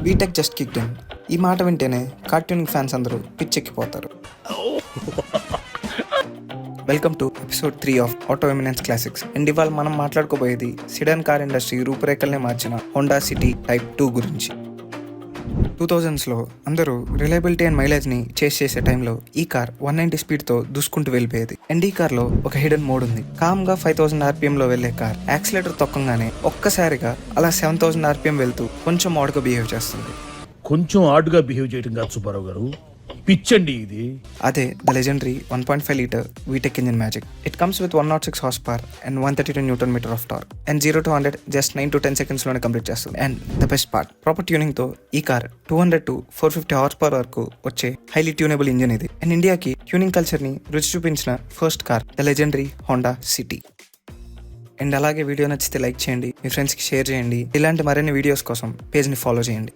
VTEC just kicked in. ఈ మాట వింటేనే కార్టూనింగ్ ఫ్యాన్స్ అందరూ పిచ్చెక్కిపోతారు. Welcome to episode 3 of auto eminence classics. And ఇవాళ మనం మాట్లాడుకోబోయేది సిడాన్ కార్ ఇండస్ట్రీ రూపురేఖల్ని మార్చిన హోండా సిటీ టైప్ 2 గురించి. 2000s అందరూ రిలయబిలిటీ అండ్ మైలేజ్ని చేస్ చేసే టైంలో ఈ కార్ 190 స్పీడ్తో దూసుకుంటూ వెళ్ళిపోయేది. అండ్ ఈ కార్లో ఒక హిడెన్ మోడ్ ఉంది. కామ్గా 5000 RPMలో వెళ్లే కార్ యాక్సిలేటర్ తొక్కంగానే ఒక్కసారిగా అలా 7000 RPM వెళ్తూ కొంచెం మోడ్గా బిహేవ్ చేస్తుంది. కొంచెం ఆడుగా బిహేవ్ చేయడం కాదు సుబ్బారావు గారు, పిచ్చండి ఇది. అదే the legendary 1.5 litre VTEC engine magic. It comes with 106 horse power and 132 newton metre of torque. And 0 to 100 just 9 to 10 seconds లోనే కంప్లీట్ చేస్తుంది. And the best part, proper tuning తో ఈ కార్ 200 to 450 హార్స్ పవర్ వరకు వచ్చే highly tunable engine ఇది. And ఇండియాకి tuning culture ని రుచి చూపించిన first car the legendary Honda city. And అలాగే వీడియో నచ్చితే లైక్ చేయండి, మీ ఫ్రెండ్స్కి షేర్ చేయండి. ఇలాంటి మరిన్ని వీడియోస్ కోసం పేజ్ని ఫాలో చేయండి.